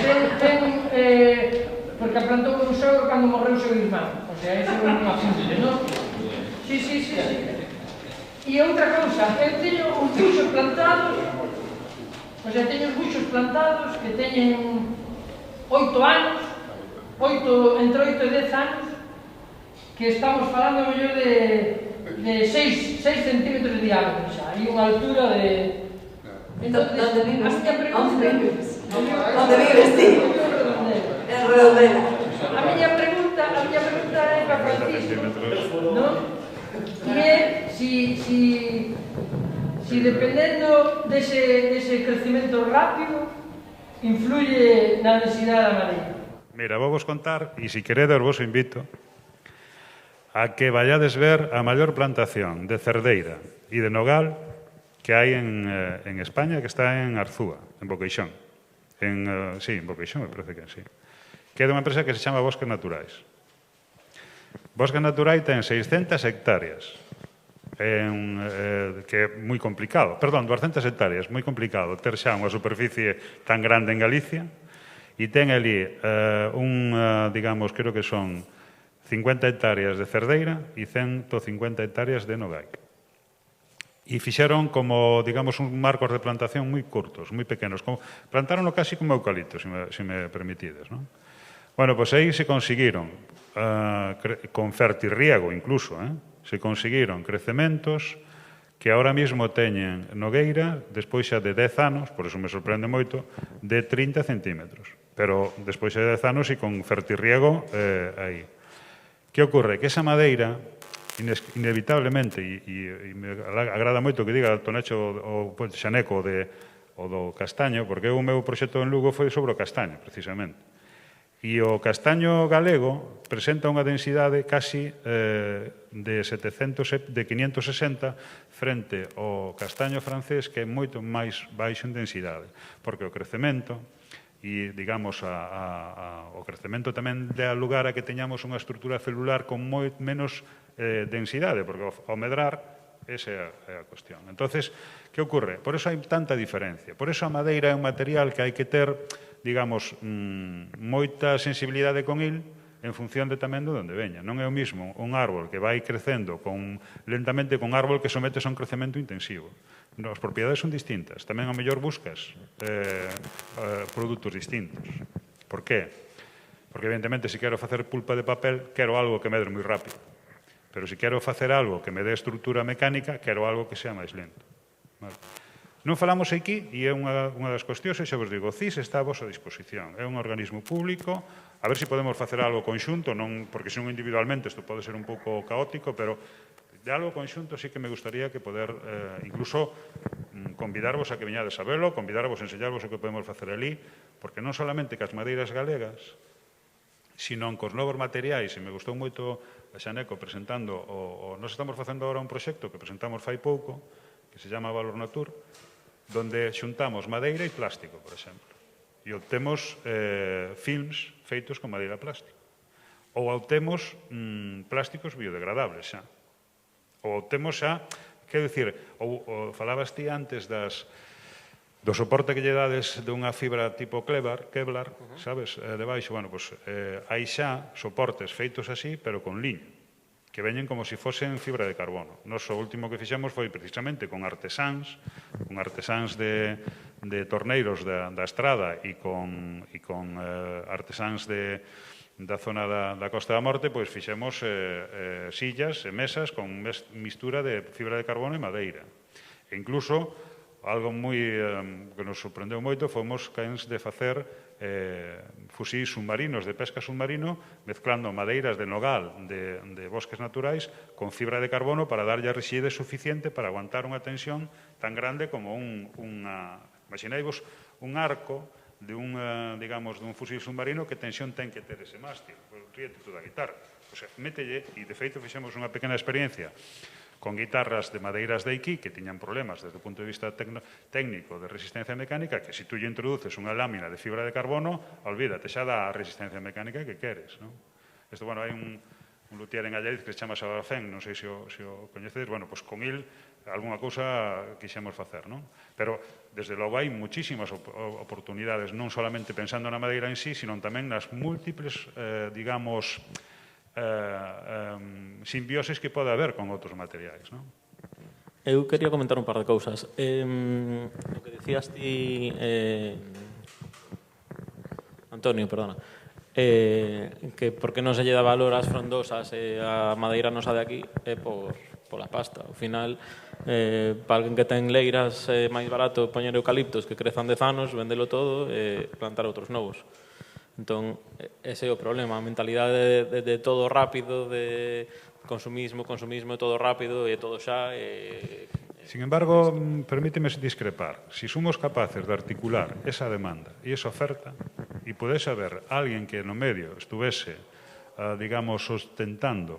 porque a plantou un sogro cando morreu o seu irmán. O sea, ese é un apunte, non? Sí. E outra cousa, eu teño os buxos plantados, o sea, teño os buxos plantados que teñen 8 anos, entre 8 e 10 anos, que estamos falando mellor de 6 centímetros de diámetro xa, e unha altura de... Entonces, ¿dónde vives? ¿Dónde vives, sí? En Redondela. A miña pregunta é para Francisco, non? E é si dependendo dese crecimento rápido influye na densidade da madeira. Mira, vou vos contar, e se queredes vos invito a que vayades ver a maior plantación de cerdeira e de nogal que hai en España, que está en Arzúa, en Boqueixón. Sí, en Boqueixón, me parece que sí. Que é de unha empresa que se chama Bosques Naturais. Bosques Naturais ten 600 hectáreas, que é moi complicado. Perdón, 200 hectáreas, moi complicado ter xa unha superficie tan grande en Galicia, e ten ali digamos, creo que son 50 hectáreas de cerdeira e 150 hectáreas de nogai. E fixeron como, digamos, un marcos de plantación moi curtos, moi pequenos. Plantaronlo casi como eucalipto, se me permitides, non? Bueno, pois aí se conseguiron, con fertirriego incluso, se conseguiron crecementos que ahora mismo teñen nogueira, despois xa de 10 anos, por eso me sorprende moito, de 30 centímetros. Pero despois xa de 10 anos e con fertirriego aí. Que ocorre? Que esa madeira, inevitablemente, e me agrada moito que diga Tonecho o Xaneco o do castaño, porque o meu proxecto en Lugo foi sobre o castaño, precisamente. E o castaño galego presenta unha densidade casi de 560 frente ao castaño francés, que é moito máis baixo en densidade, porque o crecemento e, digamos, o crecemento tamén dá lugar a que teñamos unha estrutura celular con moi menos densidade, porque ao medrar, esa é a cuestión. Entonces, que ocorre? Por eso hai tanta diferencia. Por eso a madeira é un material que hai que ter, digamos, moita sensibilidade con il en función de tamén de onde veña. Non é o mismo un árbol que vai crecendo lentamente con árbol que sometes a un crecemento intensivo. As propiedades son distintas. Tamén a mellor buscas produtos distintos. Por qué? Porque, evidentemente, se quero facer pulpa de papel, quero algo que medre moi rápido. Pero se quero facer algo que me dé estrutura mecánica, quero algo que sea máis lento. Vale. Non falamos aquí, e é unha das cuestións, e xa vos digo, o CIS está a vosa disposición. É un organismo público, a ver se podemos facer algo conxunto, non, porque se non individualmente isto pode ser un pouco caótico, pero de algo conxunto sí que me gustaría que poder, incluso, convidarvos a que veñades a verlo, convidarvos a enseñarvos o que podemos facer ali, porque non solamente cas madeiras galegas, sino cos novos materiais, e me gustou moito a Xaneco presentando, nós estamos facendo agora un proxecto que presentamos fai pouco, que se chama Valor Natur, donde xuntamos madeira e plástico, por exemplo, e obtemos films feitos con madeira plástica. Ou obtemos plásticos biodegradables xa. Ou obtemos xa, quero dicir, ou falabas ti antes do soporte que lle dades dunha fibra tipo Kevlar, sabes, debaixo, bueno, pois hai xa soportes feitos así, pero con liño, que veñen como se fosen fibra de carbono. Nos o último que fixemos foi precisamente con artesáns de torneiros da estrada e con artesáns da zona da Costa da Morte, pois fixemos sillas e mesas con mistura de fibra de carbono e madeira. E incluso, algo que nos sorprendeu moito, fomos caens de facer fusís submarinos de pesca submarino mezclando madeiras de nogal de bosques naturais con fibra de carbono para darlle a rigidez suficiente para aguantar unha tensión tan grande como imagináivos un arco dun fusíl submarino, que tensión ten que ter ese mástil? Pois ríete toda a guitarra. O sea, mételle, e de feito fixemos unha pequena experiencia con guitarras de madeiras de Iki que tiñan problemas desde o punto de vista técnico de resistencia mecánica, que se tú lle introduces unha lámina de fibra de carbono, olvídate, xa dá a resistencia mecánica que queres, non? Isto, bueno, hai un luthier en Allariz que se chama Sabafén, non sei se o coñecedes, bueno, pois con il algunha cousa quixemos facer, non? Pero, desde logo, hai muchísimas oportunidades, non solamente pensando na madeira en sí, sino tamén nas múltiples, digamos, simbioses que pode haber con outros materiais, non? Eu quería comentar un par de cousas. O que decías ti, Antonio, perdona, que por que non se lle dá valor ás frondosas e a madeira nosa de aquí é pola pasta. Ao final, para alguén que ten leiras, é máis barato poñer eucaliptos que crezan 10 anos, vendelo todo e plantar outros novos. Entón, ese é o problema, a mentalidade de todo rápido, de consumismo, todo rápido e todo xa. Sin embargo, permíteme discrepar. Si somos capaces de articular esa demanda e esa oferta, e podese haber alguén que no medio estuvese, digamos, sustentando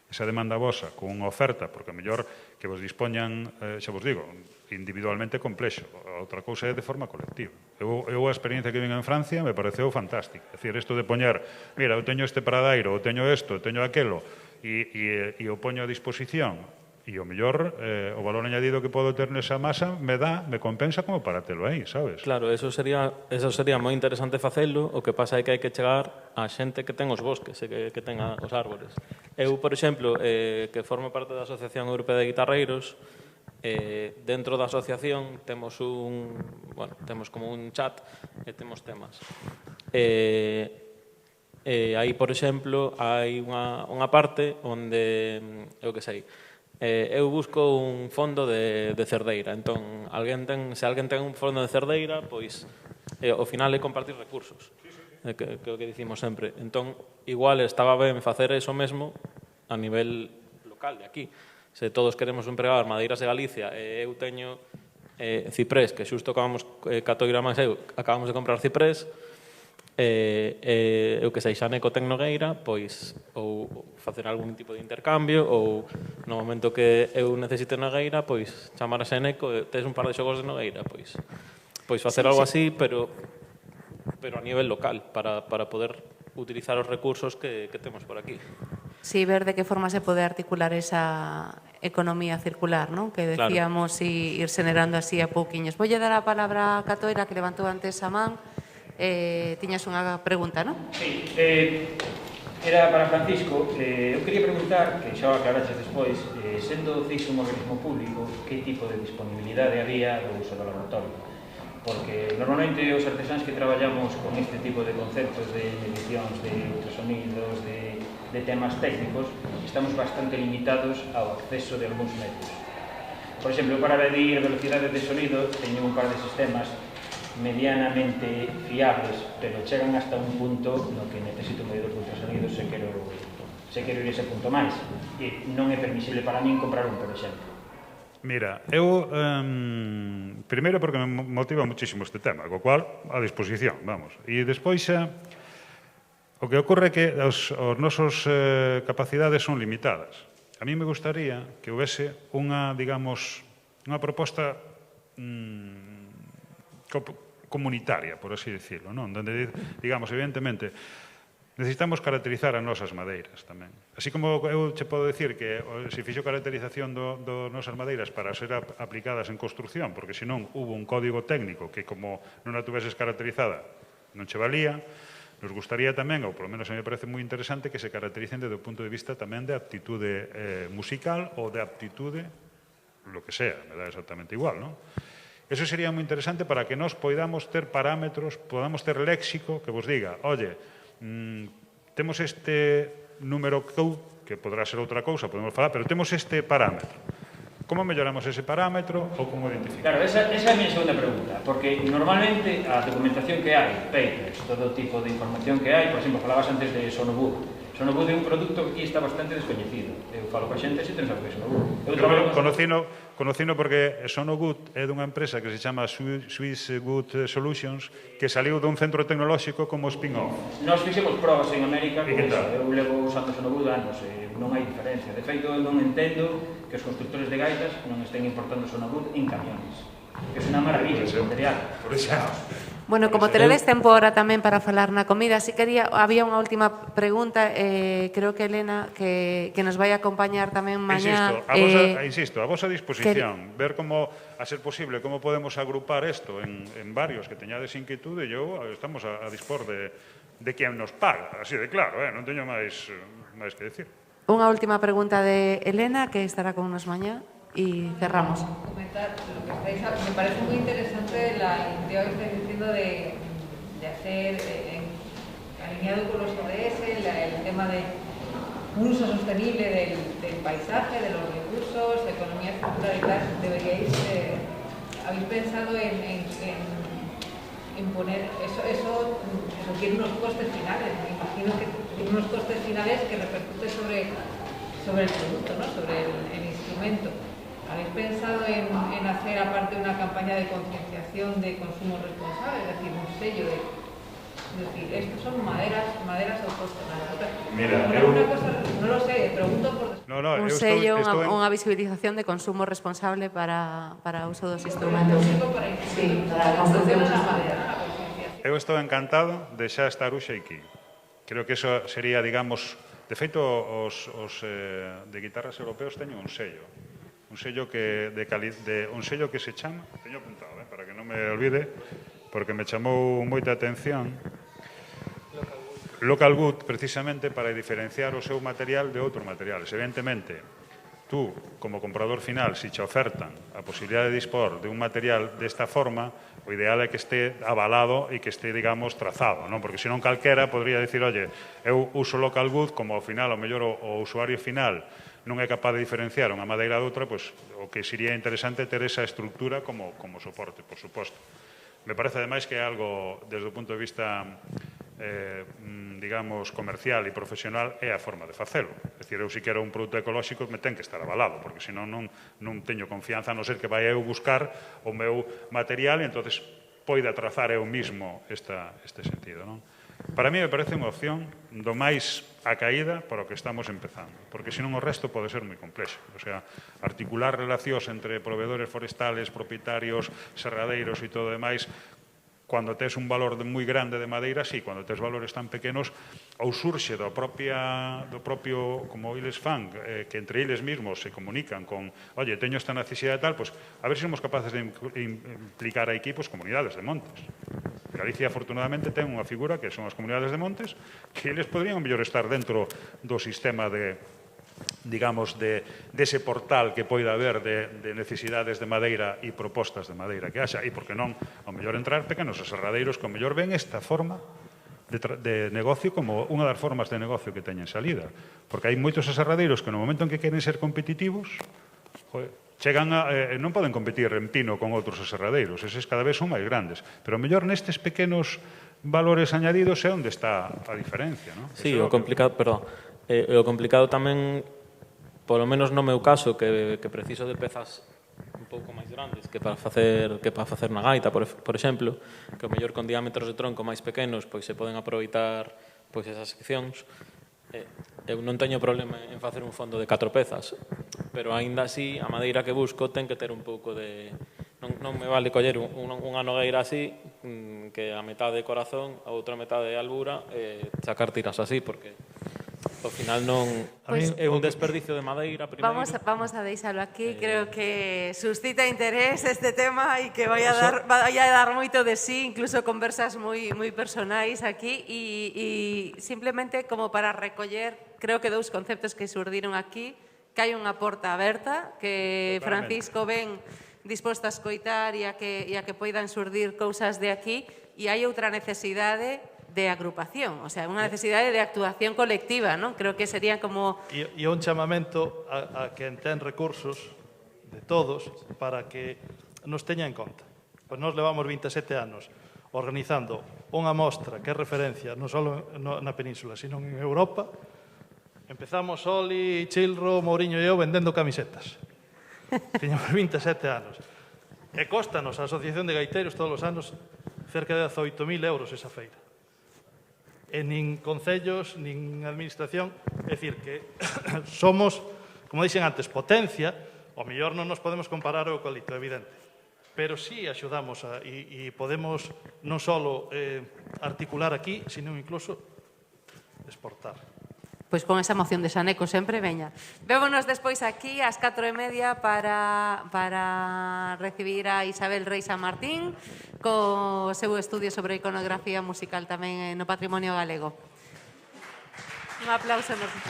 esa demanda vosa con unha oferta, porque mellor que vos dispoñan, xa vos digo, individualmente complexo. Outra cousa é de forma colectiva. Eu a experiencia que vin en Francia me pareceu fantástica. É dicir, isto de poñer, mira, eu teño este paradeiro, eu teño isto, eu teño aquelo, e o poño a disposición, e o mellor, o valor añadido que podo ter nesa masa me compensa como para telo aí, sabes? Claro, eso sería moi interesante facelo, o que pasa é que hai que chegar á xente que ten os bosques e que ten os árbores. Eu, por exemplo, que formo parte da Asociación Europea de Guitarreiros, dentro da asociación temos como un chat e temos temas. Aí, por exemplo, hai unha parte onde, eu que sei, eu busco un fondo de cerdeira. Entón, se alguén ten un fondo de cerdeira, pois, ao final é compartir recursos, que é o que dicimos sempre. Entón, igual estaba ben facer eso mesmo a nivel local de aquí. Se todos queremos empregar madeiras de Galicia e eu teño ciprés, que xusto acabamos, Catoira máis eu, acabamos de comprar ciprés, eu que sei, xa Neco ten nogueira, pois ou facer algún tipo de intercambio, ou no momento que eu necesite nogueira, pois chamar a Xeneco, tes un par de xogos de nogueira, pois facer algo así, pero a nivel local, para poder utilizar os recursos que temos por aquí. Sí, ver de que forma se pode articular esa economía circular, non? Que decíamos, ir generando así a pouquiños. Voulle dar a palabra a Catoira, que levantou antes a man. Tiñas unha pregunta, non? Sí, era para Francisco. Eu quería preguntar, que xa o aclaraches despois, sendo CIS un organismo público, que tipo de disponibilidade había do uso do laboratorio? Porque normalmente os artesáns que traballamos con este tipo de conceptos de medicións, de ultrasonidos, de temas técnicos, estamos bastante limitados ao acceso de algúns medios. Por exemplo, para medir velocidade de sonido, teño un par de sistemas medianamente fiables, pero chegan hasta un punto no que necesito un medidor de ultrasonido se quero ir ese punto máis. E non é permisible para min comprar un, por exemplo. Mira, eu, primeiro porque me motiva muchísimo este tema, co cual, a disposición, vamos. E despois, o que ocorre é que os nosos capacidades son limitadas. A mí me gustaría que houvese unha, digamos, unha proposta comunitaria, por así decirlo, non? Donde, digamos, evidentemente, necesitamos caracterizar as nosas madeiras tamén. Así como eu che podo dicir que se fixo caracterización do nosas madeiras para ser aplicadas en construcción, porque senón hubo un código técnico que como non a tuveses caracterizada non che valía, nos gustaría tamén, ou polo menos a mí me parece moi interesante, que se caractericen desde o punto de vista tamén de aptitude musical ou de aptitude lo que sea, me dá exactamente igual, non? Eso sería moi interesante para que nos podamos ter parámetros, podamos ter léxico que vos diga, oye, temos este número code, que podrá ser outra cousa, podemos falar, pero temos este parámetro. Como melloramos ese parámetro ou como identificamos? Claro, esa é a minha segunda pregunta, porque normalmente a documentación que hai, papers, todo tipo de información que hai, por exemplo, falabas antes de Sonowood. Sonowood é un produto que aquí está bastante descoñecido. Eu falo coa xente se ten saber que é Sonowood. Conocino porque Sonowood é dunha empresa que se chama Swiss Wood Solutions, que saliu dun centro tecnolóxico como spin-off. Nós fixemos probas en América con iso. Eu levo usando Sonowood anos e non hai diferencia. De feito, eu non entendo que os constructores de gaitas non estén importando Sonowood en camiones. Que é unha maravilla, ese material. Por exemplo. Bueno, como teredes tempo ahora tamén para falar na comida, si quería, había unha última pregunta, creo que Elena, que nos vai acompañar tamén mañá. Insisto, a vosa disposición, ver como, a ser posible, como podemos agrupar isto en varios que teñades inquietude, e eu estamos a dispor de quen nos paga, así de claro, non teño máis que decir. Unha última pregunta de Elena, que estará con nos mañá. Y cerramos. Comentar lo que estáis, me parece muy interesante la idea que estáis diciendo de hacer alineado con los ODS el tema de un uso sostenible del paisaje, de los recursos, de economía circular y tal. Deberíais, ¿habéis pensado en poner eso tiene unos costes finales? Me imagino que tiene unos costes finales que repercute sobre el producto, ¿no? Sobre el instrumento. ¿Habéis pensado en hacer, aparte, una campaña de concienciación de consumo responsable? Es decir, un sello de... Es decir, estos son maderas autóctonas. Mira, no lo sé, pregunto por... Un sello, unha visibilización de consumo responsable para o uso dos instrumentos. Sí, para a construcción da madera. Eu estou encantado de xa estar hoxe aquí. Creo que eso sería, digamos... De feito, os de guitarras europeos teñen un sello. Un sello que se chama, teño apuntado, para que non me olvide, porque me chamou moita atención, Local Wood, precisamente para diferenciar o seu material de outros materiales. Evidentemente, tú, como comprador final, se che ofertan a posibilidade de dispor de un material desta forma, o ideal é que este avalado e que este, digamos, trazado, non? Porque senón calquera podría dicir, oye, eu uso Local Wood, como ao final, ao mellor o usuario final non é capaz de diferenciar unha madeira de outra, pois o que sería interesante ter esa estructura como soporte, por suposto. Me parece, ademais, que é algo, desde o punto de vista, digamos, comercial e profesional, é a forma de facelo. É dicir, eu, se quero un produto ecolóxico, me ten que estar avalado, porque senón non teño confianza, a non ser que vai eu buscar o meu material e entonces poida trazar eu mismo este sentido, non? Para mí me parece unha opción do máis a caída para o que estamos empezando, porque senón o resto pode ser moi complexo. O sea, articular relacións entre proveedores forestales, propietarios, serradeiros e todo demais, cando tes un valor moi grande de madeira, sí, cando tes valores tan pequenos, ou surxe do propio, como eles fan, que entre eles mesmos se comunican con, oye, teño esta necesidade tal, pois, a ver se somos capaces de implicar aquí, pois, comunidades de montes. Galicia, afortunadamente, ten unha figura que son as comunidades de montes, que eles podrían mellor estar dentro do sistema de, digamos, dese portal que poida haber de necesidades de madeira e propostas de madeira que haxa, e por que non, ao mellor entrar pequenos aserradeiros que ao mellor ven esta forma de negocio como unha das formas de negocio que teñen salida, porque hai moitos aserradeiros que no momento en que queren ser competitivos, chegan non poden competir en pino con outros aserradeiros, eses cada vez son máis grandes, pero ao mellor nestes pequenos valores añadidos é onde está a diferencia, non? Sí, o complicado tamén, polo menos no meu caso, que preciso de pezas un pouco máis grandes que para facer na gaita, por exemplo, que o mellor con diámetros de tronco máis pequenos pois se poden aproveitar pois esas seccións. Eu non teño problema en facer un fondo de 4 pezas, pero aínda así a madeira que busco ten que ter un pouco de... Non me vale coller unha nogueira así, que a metade de corazón, a outra metade de albura, sacar tiras así, porque ao final non é un desperdicio de madeira primeiro. Vamos a deixalo aquí, creo que suscita interés este tema e que vai a dar moito de sí, incluso conversas moi personais aquí e simplemente como para recoller, creo que dous conceptos que surdiron aquí, que hai unha porta aberta, que Francisco ven disposto a escoitar e a que poidan surdir cousas de aquí, e hai outra necesidade de agrupación, o sea, unha necesidade de actuación colectiva, non? Creo que sería como... E un chamamento a que ten recursos de todos para que nos teña en conta. Pois nos levamos 27 anos organizando unha mostra que é referencia non só na península, sino en Europa. Empezamos Oli, Chilro, Mourinho e eu vendendo camisetas. Tiñamos 27 anos. E costanos a Asociación de Gaiteiros todos os anos cerca de 18.000 euros esa feira. E nin concellos, nin administración. É dicir, que somos, como dixen antes, potencia. O mellor non nos podemos comparar ao eucalipto, evidente. Pero sí axudamos e podemos non só articular aquí, sino incluso exportar. Pois con esa moción de Xaneco sempre, veña. Vémonos despois aquí ás 4:30 para recibir a Isabel Rei San Martín co seu estudio sobre iconografía musical tamén no patrimonio galego. Un aplauso enorme.